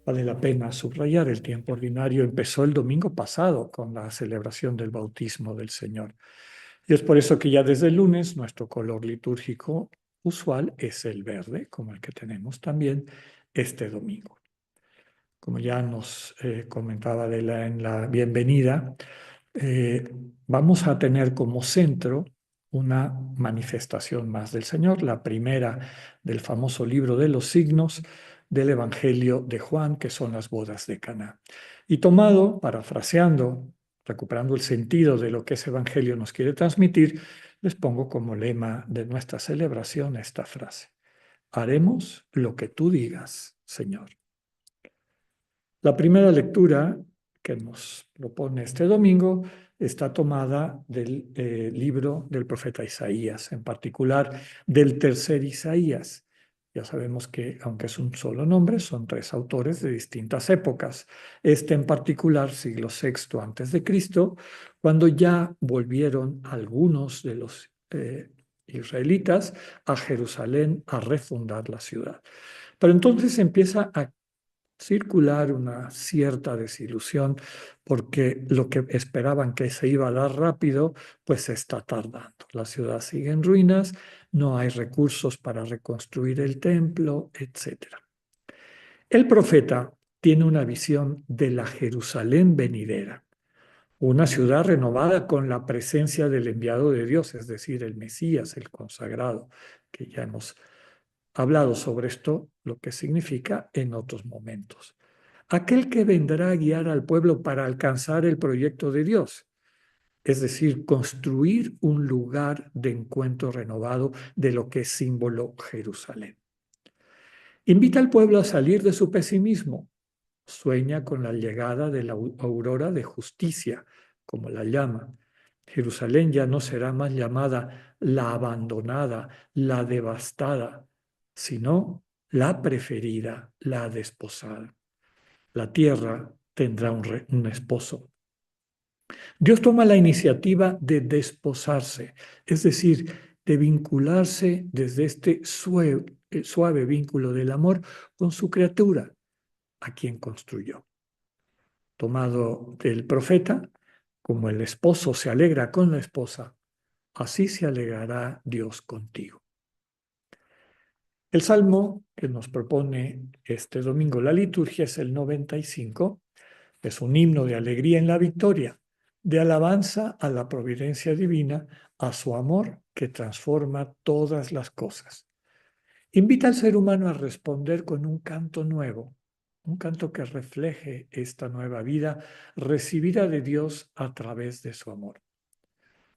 Vale la pena subrayar, el tiempo ordinario empezó el domingo pasado con la celebración del bautismo del Señor. Y es por eso que ya desde el lunes nuestro color litúrgico usual es el verde, como el que tenemos también este domingo. Como ya nos comentaba en la bienvenida, eh, vamos a tener como centro una manifestación más del Señor, la primera del famoso libro de los signos del Evangelio de Juan, que son las bodas de Caná. Y tomado, parafraseando, recuperando el sentido de lo que ese Evangelio nos quiere transmitir, les pongo como lema de nuestra celebración esta frase: haremos lo que tú digas, Señor. La primera lectura que nos propone este domingo está tomada del libro del profeta Isaías, en particular del tercer Isaías. Ya sabemos que, aunque es un solo nombre, son tres autores de distintas épocas. Este en particular, siglo VI antes de Cristo, cuando ya volvieron algunos de los israelitas a Jerusalén a refundar la ciudad. Pero entonces empieza a circular una cierta desilusión porque lo que esperaban que se iba a dar rápido, pues se está tardando. La ciudad sigue en ruinas, no hay recursos para reconstruir el templo, etcétera. El profeta tiene una visión de la Jerusalén venidera, una ciudad renovada con la presencia del enviado de Dios, es decir, el Mesías, el consagrado, que ya hemos hablado sobre esto, lo que significa en otros momentos. Aquel que vendrá a guiar al pueblo para alcanzar el proyecto de Dios, es decir, construir un lugar de encuentro renovado de lo que es símbolo Jerusalén. Invita al pueblo a salir de su pesimismo, sueña con la llegada de la aurora de justicia, como la llama. Jerusalén ya no será más llamada la abandonada, la devastada, sino la preferida, la desposada. La tierra tendrá un esposo. Dios toma la iniciativa de desposarse, es decir, de vincularse desde este suave vínculo del amor con su criatura, a quien construyó. Tomado del profeta, como el esposo se alegra con la esposa, así se alegrará Dios contigo. El salmo que nos propone este domingo la liturgia es el 95. Es un himno de alegría en la victoria, de alabanza a la providencia divina, a su amor que transforma todas las cosas. Invita al ser humano a responder con un canto nuevo, un canto que refleje esta nueva vida recibida de Dios a través de su amor.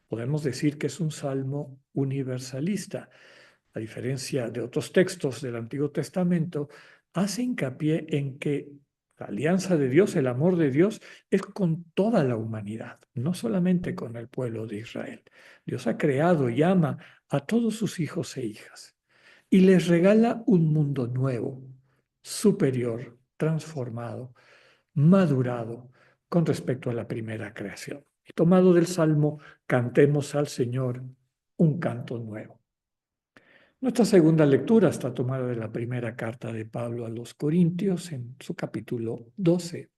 Podemos decir que es un salmo universalista. A diferencia de otros textos del Antiguo Testamento, hace hincapié en que la alianza de Dios, el amor de Dios, es con toda la humanidad, no solamente con el pueblo de Israel. Dios ha creado y ama a todos sus hijos e hijas y les regala un mundo nuevo, superior, transformado, madurado con respecto a la primera creación. Y tomado del Salmo, cantemos al Señor un canto nuevo. Nuestra segunda lectura está tomada de la primera carta de Pablo a los Corintios en su capítulo 12.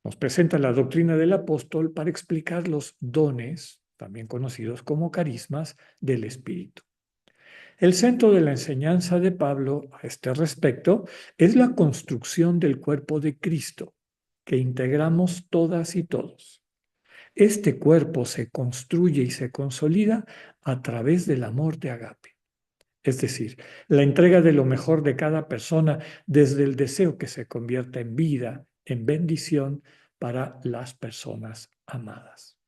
Nos presenta la doctrina del apóstol para explicar los dones, también conocidos como carismas, del Espíritu. El centro de la enseñanza de Pablo a este respecto es la construcción del cuerpo de Cristo, que integramos todas y todos. Este cuerpo se construye y se consolida a través del amor de Agape. Es decir, la entrega de lo mejor de cada persona desde el deseo que se convierta en vida, en bendición para las personas amadas.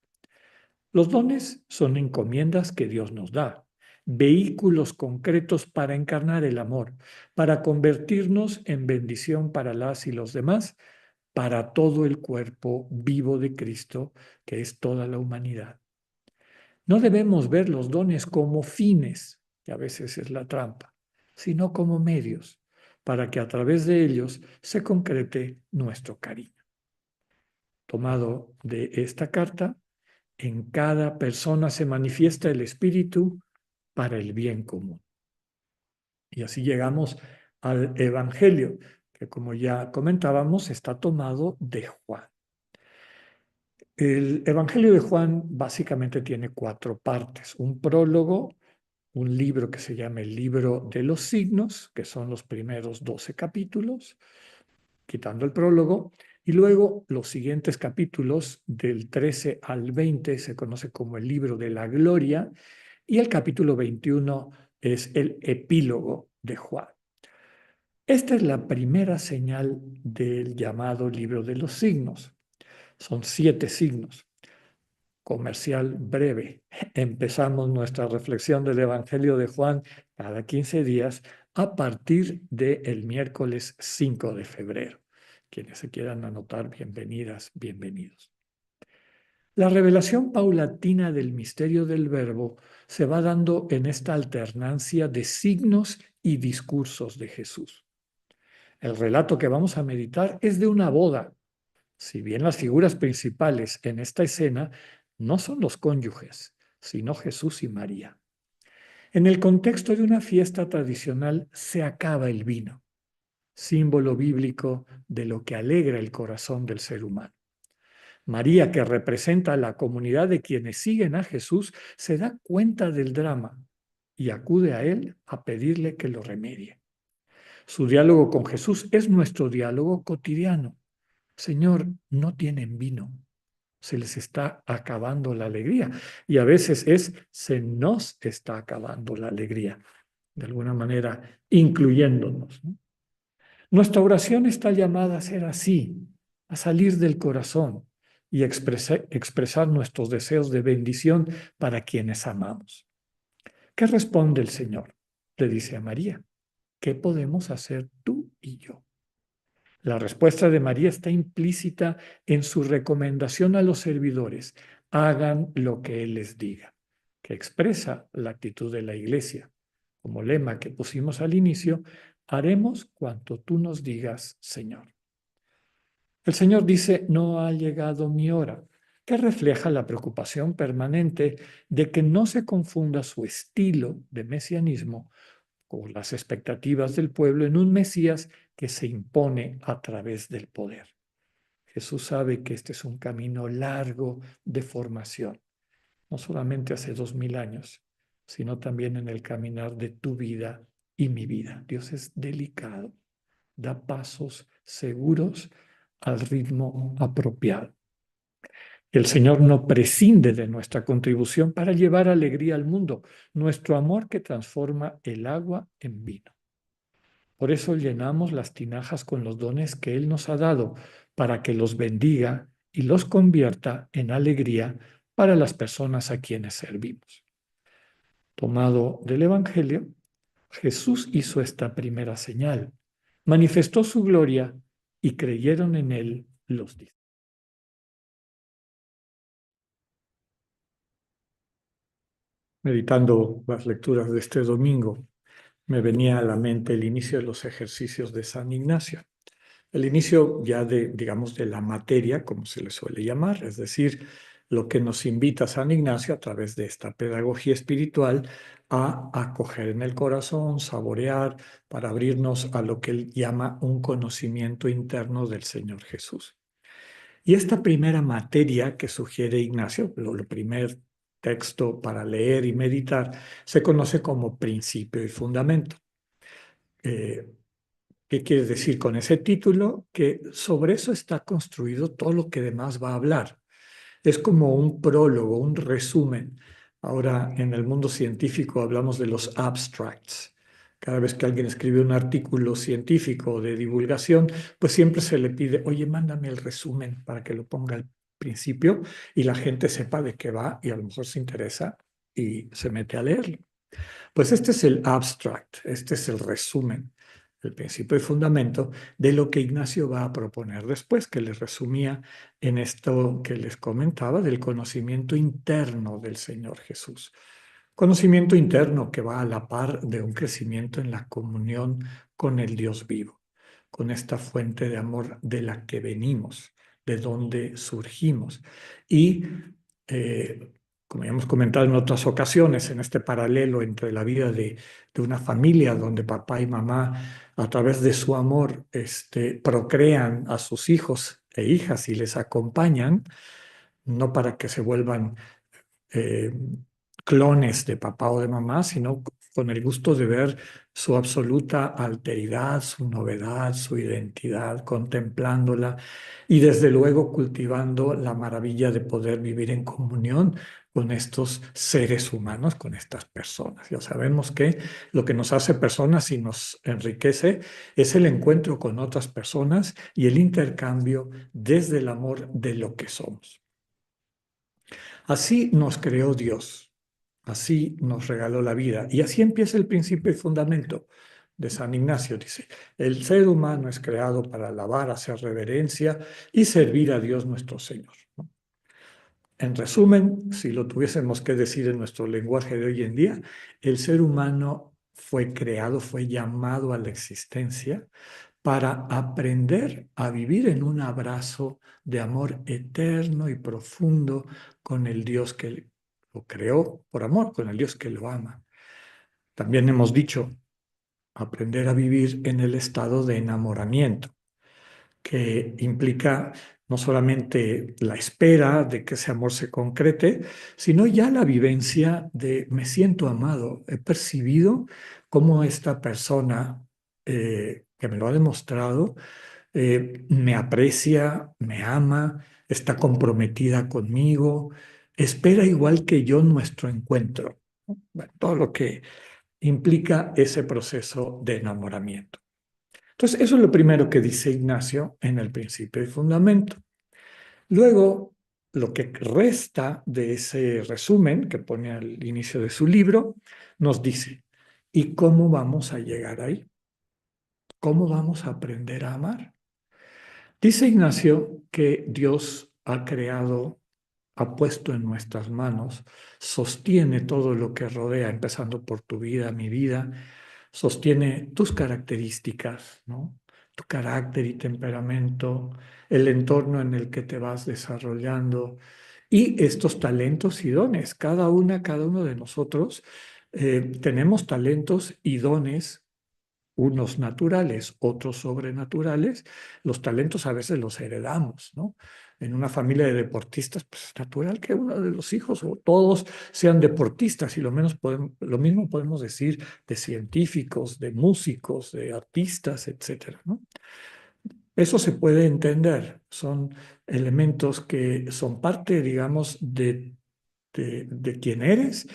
Los dones son encomiendas que Dios nos da, vehículos concretos para encarnar el amor, para convertirnos en bendición para las y los demás, para todo el cuerpo vivo de Cristo, que es toda la humanidad. No debemos ver los dones como fines, que a veces es la trampa, sino como medios, para que a través de ellos se concrete nuestro cariño. Tomado de esta carta, en cada persona se manifiesta el Espíritu para el bien común. Y así llegamos al Evangelio, que como ya comentábamos está tomado de Juan. El Evangelio de Juan básicamente tiene 4 partes: un prólogo, un libro que se llama el libro de los signos, que son los primeros 12 capítulos, quitando el prólogo, y luego los siguientes capítulos del 13 al 20 se conoce como el libro de la gloria, y el capítulo 21 es el epílogo de Juan. Esta es la primera señal del llamado libro de los signos. Son 7 signos. Comercial breve. Empezamos nuestra reflexión del Evangelio de Juan cada 15 días a partir del miércoles 5 de febrero. Quienes se quieran anotar, bienvenidas, bienvenidos. La revelación paulatina del misterio del Verbo se va dando en esta alternancia de signos y discursos de Jesús. El relato que vamos a meditar es de una boda. Si bien las figuras principales en esta escena no son los cónyuges, sino Jesús y María. En el contexto de una fiesta tradicional se acaba el vino, símbolo bíblico de lo que alegra el corazón del ser humano. María, que representa a la comunidad de quienes siguen a Jesús, se da cuenta del drama y acude a él a pedirle que lo remedie. Su diálogo con Jesús es nuestro diálogo cotidiano. Señor, no tienen vino. Se les está acabando la alegría. Y a veces se nos está acabando la alegría, de alguna manera, incluyéndonos, ¿no? Nuestra oración está llamada a ser así, a salir del corazón y expresar nuestros deseos de bendición para quienes amamos. ¿Qué responde el Señor? Le dice a María: ¿qué podemos hacer tú y yo? La respuesta de María está implícita en su recomendación a los servidores: hagan lo que Él les diga, que expresa la actitud de la Iglesia. Como lema que pusimos al inicio: haremos cuanto tú nos digas, Señor. El Señor dice: no ha llegado mi hora, que refleja la preocupación permanente de que no se confunda su estilo de mesianismo con las expectativas del pueblo en un Mesías que se impone a través del poder. Jesús sabe que este es un camino largo de formación, no solamente hace 2000 años, sino también en el caminar de tu vida y mi vida. Dios es delicado, da pasos seguros al ritmo apropiado. El Señor no prescinde de nuestra contribución para llevar alegría al mundo, nuestro amor que transforma el agua en vino. Por eso llenamos las tinajas con los dones que Él nos ha dado, para que los bendiga y los convierta en alegría para las personas a quienes servimos. Tomado del Evangelio, Jesús hizo esta primera señal, manifestó su gloria y creyeron en Él los discípulos. Meditando las lecturas de este domingo, me venía a la mente el inicio de los ejercicios de San Ignacio. El inicio ya digamos, de la materia, como se le suele llamar, es decir, lo que nos invita San Ignacio a través de esta pedagogía espiritual a acoger en el corazón, saborear, para abrirnos a lo que él llama un conocimiento interno del Señor Jesús. Y esta primera materia que sugiere Ignacio, lo primer texto para leer y meditar, se conoce como principio y fundamento. ¿Qué quiere decir con ese título? Que sobre eso está construido todo lo que demás va a hablar. Es como un prólogo, un resumen. Ahora, en el mundo científico hablamos de los abstracts. Cada vez que alguien escribe un artículo científico de divulgación, pues siempre se le pide: oye, mándame el resumen para que lo ponga al principio y la gente sepa de qué va y a lo mejor se interesa y se mete a leerlo. Pues este es el abstract, este es el resumen, el principio y fundamento de lo que Ignacio va a proponer después, que les resumía en esto que les comentaba del conocimiento interno del Señor Jesús. Conocimiento interno que va a la par de un crecimiento en la comunión con el Dios vivo, con esta fuente de amor de la que venimos, de donde surgimos. Y como ya hemos comentado en otras ocasiones, en este paralelo entre la vida de una familia donde papá y mamá a través de su amor, procrean a sus hijos e hijas y les acompañan, no para que se vuelvan eh, clones de papá o de mamá, sino con el gusto de ver su absoluta alteridad, su novedad, su identidad, contemplándola y desde luego cultivando la maravilla de poder vivir en comunión con estos seres humanos, con estas personas. Ya sabemos que lo que nos hace personas y nos enriquece es el encuentro con otras personas y el intercambio desde el amor de lo que somos. Así nos creó Dios, así nos regaló la vida y así empieza el principio y fundamento de San Ignacio. Dice, el ser humano es creado para alabar, hacer reverencia y servir a Dios nuestro Señor. En resumen, si lo tuviésemos que decir en nuestro lenguaje de hoy en día, el ser humano fue creado, fue llamado a la existencia para aprender a vivir en un abrazo de amor eterno y profundo con el Dios que lo creó por amor, con el Dios que lo ama. También hemos dicho, aprender a vivir en el estado de enamoramiento, que implica no solamente la espera de que ese amor se concrete, sino ya la vivencia de me siento amado, he percibido cómo esta persona que me lo ha demostrado me aprecia, me ama, está comprometida conmigo, espera igual que yo nuestro encuentro. Bueno, todo lo que implica ese proceso de enamoramiento. Entonces, eso es lo primero que dice Ignacio en el principio y fundamento. Luego, lo que resta de ese resumen que pone al inicio de su libro, nos dice, ¿y cómo vamos a llegar ahí? ¿Cómo vamos a aprender a amar? Dice Ignacio que Dios ha creado, ha puesto en nuestras manos, sostiene todo lo que rodea, empezando por tu vida, mi vida, sostiene tus características, ¿no? Tu carácter y temperamento, el entorno en el que te vas desarrollando y estos talentos y dones. Cada uno de nosotros tenemos talentos y dones, unos naturales, otros sobrenaturales. Los talentos a veces los heredamos, ¿no? En una familia de deportistas, pues es natural que uno de los hijos o todos sean deportistas y lo mismo podemos decir de científicos, de músicos, de artistas, etcétera, ¿no? Eso se puede entender, son elementos que son parte, digamos, de quién eres.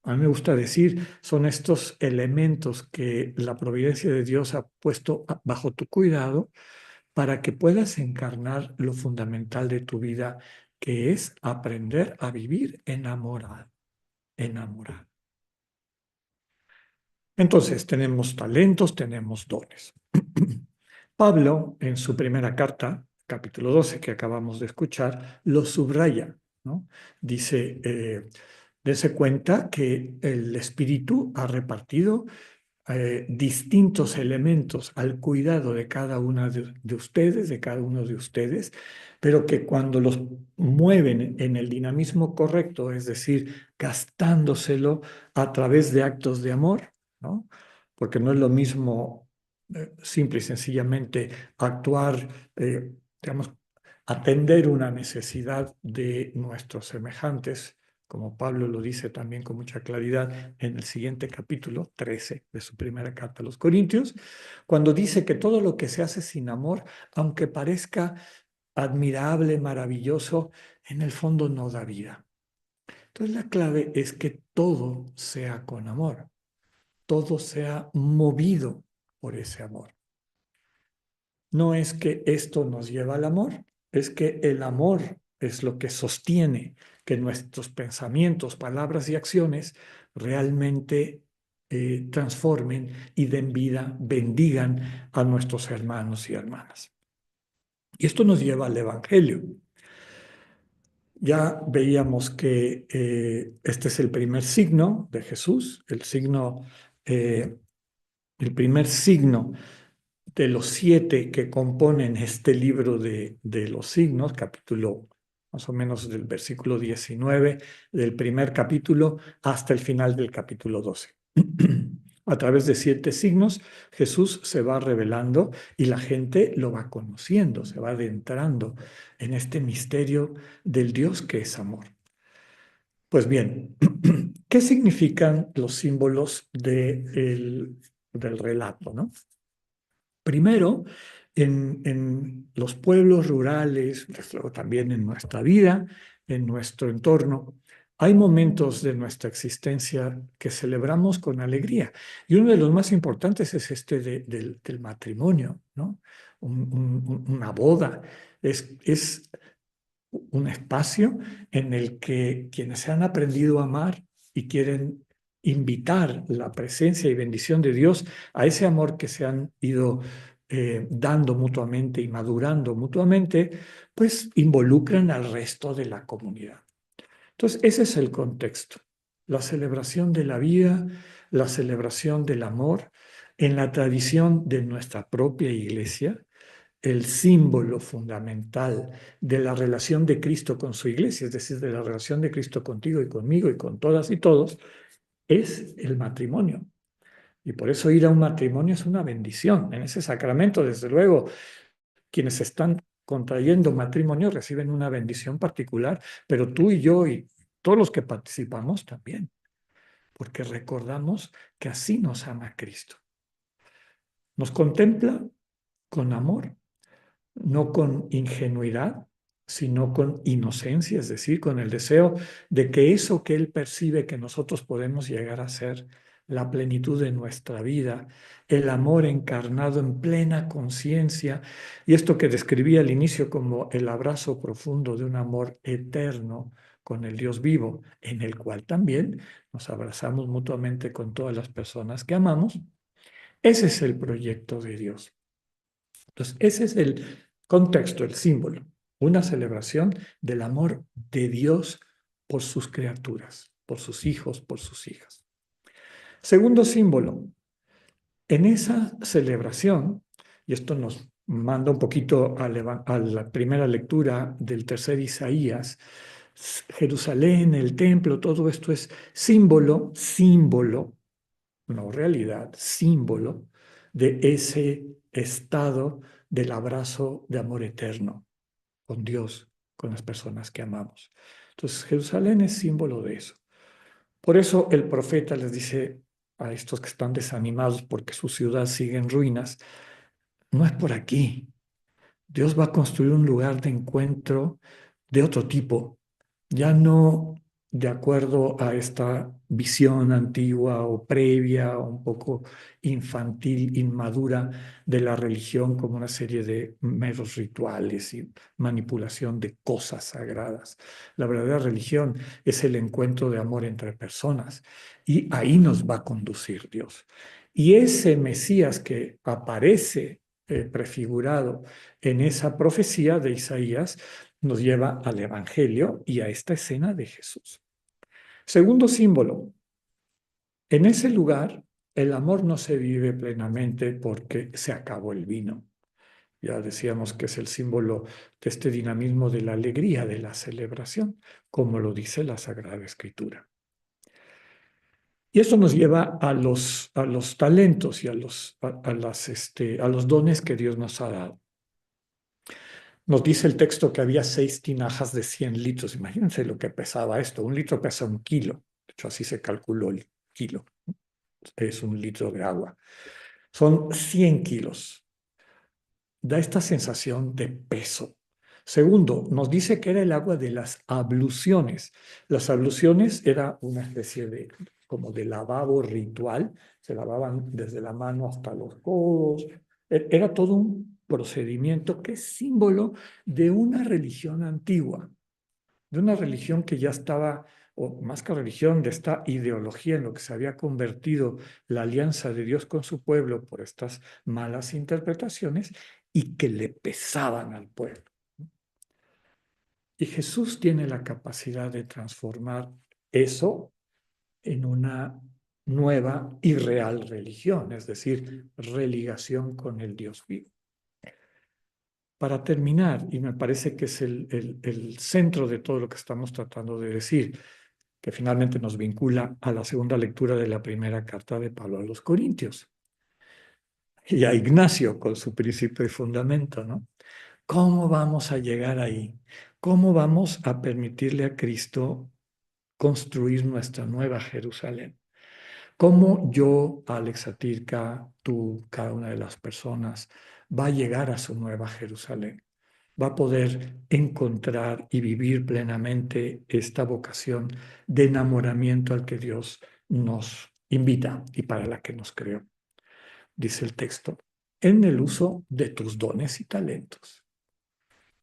A mí me gusta decir, son estos elementos que la providencia de Dios ha puesto bajo tu cuidado para que puedas encarnar lo fundamental de tu vida, que es aprender a vivir enamorado, enamorado. Entonces, tenemos talentos, tenemos dones. Pablo, en su primera carta, capítulo 12, que acabamos de escuchar, lo subraya, ¿no? Dice, dese cuenta que el Espíritu ha repartido distintos elementos al cuidado de cada una de ustedes, de cada uno de ustedes, pero que cuando los mueven en el dinamismo correcto, es decir, gastándoselo a través de actos de amor, ¿no? Porque no es lo mismo simple y sencillamente actuar, digamos, atender una necesidad de nuestros semejantes, como Pablo lo dice también con mucha claridad en el siguiente capítulo 13 de su primera carta a los Corintios, cuando dice que todo lo que se hace sin amor, aunque parezca admirable, maravilloso, en el fondo no da vida. Entonces la clave es que todo sea con amor, todo sea movido por ese amor. No es que esto nos lleva al amor, es que el amor es lo que sostiene que nuestros pensamientos, palabras y acciones realmente transformen y den vida, bendigan a nuestros hermanos y hermanas. Y esto nos lleva al Evangelio. Ya veíamos que este es el primer signo de Jesús, el primer signo de los 7 que componen este libro de los signos, capítulo más o menos del versículo 19 del primer capítulo hasta el final del capítulo 12. A través de 7 signos, Jesús se va revelando y la gente lo va conociendo, se va adentrando en este misterio del Dios que es amor. Pues bien, ¿qué significan los símbolos del relato, ¿no? Primero, en los pueblos rurales, desde luego también en nuestra vida, en nuestro entorno, hay momentos de nuestra existencia que celebramos con alegría. Y uno de los más importantes es este del matrimonio, ¿no? Una boda. Es un espacio en el que quienes se han aprendido a amar y quieren invitar la presencia y bendición de Dios a ese amor que se han ido dando mutuamente y madurando mutuamente, pues involucran al resto de la comunidad. Entonces, ese es el contexto, la celebración de la vida, la celebración del amor en la tradición de nuestra propia iglesia, el símbolo fundamental de la relación de Cristo con su iglesia, es decir, de la relación de Cristo contigo y conmigo y con todas y todos, es el matrimonio. Y por eso ir a un matrimonio es una bendición. En ese sacramento, desde luego, quienes están contrayendo matrimonio reciben una bendición particular, pero tú y yo y todos los que participamos también, porque recordamos que así nos ama Cristo. Nos contempla con amor, no con ingenuidad, sino con inocencia, es decir, con el deseo de que eso que Él percibe que nosotros podemos llegar a ser, la plenitud de nuestra vida, el amor encarnado en plena conciencia, y esto que describí al inicio como el abrazo profundo de un amor eterno con el Dios vivo, en el cual también nos abrazamos mutuamente con todas las personas que amamos, ese es el proyecto de Dios. Entonces, ese es el contexto, el símbolo, una celebración del amor de Dios por sus criaturas, por sus hijos, por sus hijas. Segundo símbolo, en esa celebración, y esto nos manda un poquito a la primera lectura del tercer Isaías, Jerusalén, el templo, todo esto es símbolo, símbolo, no realidad, símbolo de ese estado del abrazo de amor eterno con Dios, con las personas que amamos. Entonces, Jerusalén es símbolo de eso. Por eso el profeta les dice a estos que están desanimados porque su ciudad sigue en ruinas, no es por aquí. Dios va a construir un lugar de encuentro de otro tipo, ya no de acuerdo a esta visión antigua o previa, o un poco infantil, inmadura de la religión como una serie de meros rituales y manipulación de cosas sagradas. La verdadera religión es el encuentro de amor entre personas y ahí nos va a conducir Dios. Y ese Mesías que aparece prefigurado en esa profecía de Isaías nos lleva al Evangelio y a esta escena de Jesús. Segundo símbolo, en ese lugar el amor no se vive plenamente porque se acabó el vino. Ya decíamos que es el símbolo de este dinamismo de la alegría, de la celebración, como lo dice la Sagrada Escritura. Y esto nos lleva a los talentos y a los dones que Dios nos ha dado. Nos dice el texto que había 6 tinajas de 100 litros. Imagínense lo que pesaba esto. Un litro pesa 1 kilo. De hecho, así se calculó el kilo. Es 1 litro de agua. Son 100 kilos. Da esta sensación de peso. Segundo, nos dice que era el agua de las abluciones. Las abluciones era una especie de como de lavabo ritual. Se lavaban desde la mano hasta los codos. Era todo un procedimiento que es símbolo de una religión antigua, de una religión que ya estaba, o más que religión, de esta ideología en lo que se había convertido la alianza de Dios con su pueblo por estas malas interpretaciones y que le pesaban al pueblo. Y Jesús tiene la capacidad de transformar eso en una nueva y real religión, es decir, religación con el Dios vivo. Para terminar, y me parece que es el centro de todo lo que estamos tratando de decir, que finalmente nos vincula a la segunda lectura de la primera carta de Pablo a los Corintios. Y a Ignacio con su principio y fundamento, ¿no? ¿Cómo vamos a llegar ahí? ¿Cómo vamos a permitirle a Cristo construir nuestra nueva Jerusalén? ¿Cómo yo, Alex Atirka, tú, cada una de las personas, va a llegar a su nueva Jerusalén? Va a poder encontrar y vivir plenamente esta vocación de enamoramiento al que Dios nos invita y para la que nos creó, dice el texto, en el uso de tus dones y talentos.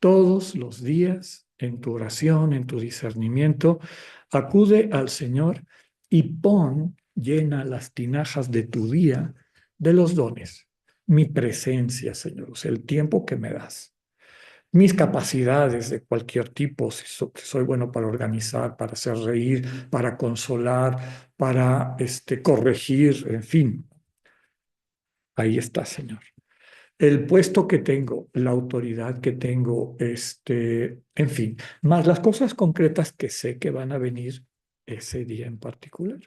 Todos los días, en tu oración, en tu discernimiento, acude al Señor y llena las tinajas de tu día de los dones. Mi presencia, Señor, o sea, el tiempo que me das. Mis capacidades de cualquier tipo, si soy bueno para organizar, para hacer reír, para consolar, para corregir, en fin. Ahí está, Señor. El puesto que tengo, la autoridad que tengo, en fin, más las cosas concretas que sé que van a venir ese día en particular.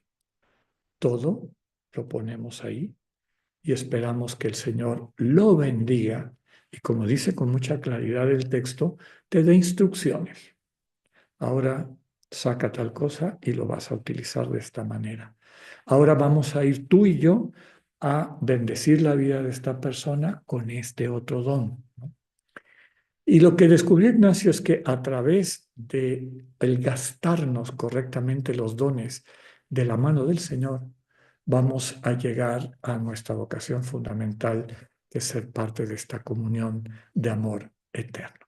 Todo lo ponemos ahí y esperamos que el Señor lo bendiga y, como dice con mucha claridad el texto, te dé instrucciones. Ahora saca tal cosa y lo vas a utilizar de esta manera. Ahora vamos a ir tú y yo a bendecir la vida de esta persona con este otro don, ¿no? Y lo que descubrió Ignacio es que a través de el gastarnos correctamente los dones de la mano del Señor, vamos a llegar a nuestra vocación fundamental, que es ser parte de esta comunión de amor eterno.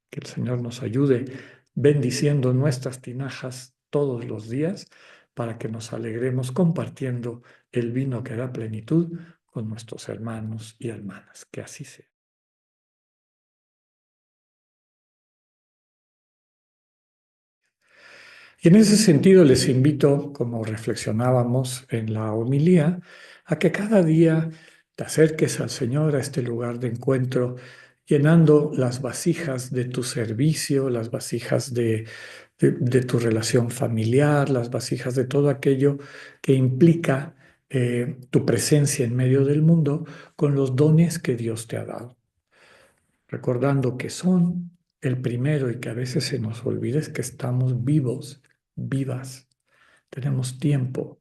Que el Señor nos ayude bendiciendo nuestras tinajas todos los días para que nos alegremos compartiendo el vino que da plenitud con nuestros hermanos y hermanas. Que así sea. Y en ese sentido les invito, como reflexionábamos en la homilía, a que cada día te acerques al Señor, a este lugar de encuentro, llenando las vasijas de tu servicio, las vasijas de tu relación familiar, las vasijas de todo aquello que implica tu presencia en medio del mundo con los dones que Dios te ha dado, recordando que son el primero y que a veces se nos olvida es que estamos vivos, vivas, tenemos tiempo,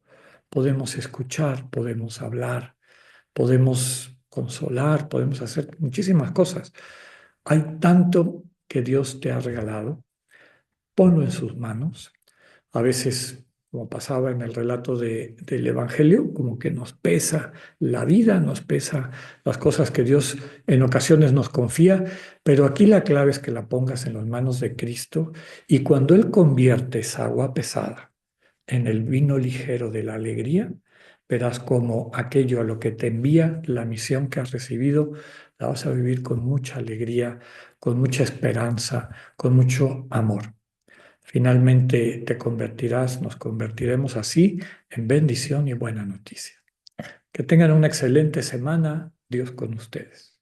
podemos escuchar, podemos hablar, podemos consolar, podemos hacer muchísimas cosas. Hay tanto que Dios te ha regalado, ponlo en sus manos. A veces, como pasaba en el relato del Evangelio, como que nos pesa la vida, nos pesa las cosas que Dios en ocasiones nos confía, pero aquí la clave es que la pongas en las manos de Cristo y cuando Él convierte esa agua pesada en el vino ligero de la alegría, verás como aquello a lo que te envía la misión que has recibido, la vas a vivir con mucha alegría, con mucha esperanza, con mucho amor. Finalmente te convertirás, nos convertiremos así en bendición y buena noticia. Que tengan una excelente semana. Dios con ustedes.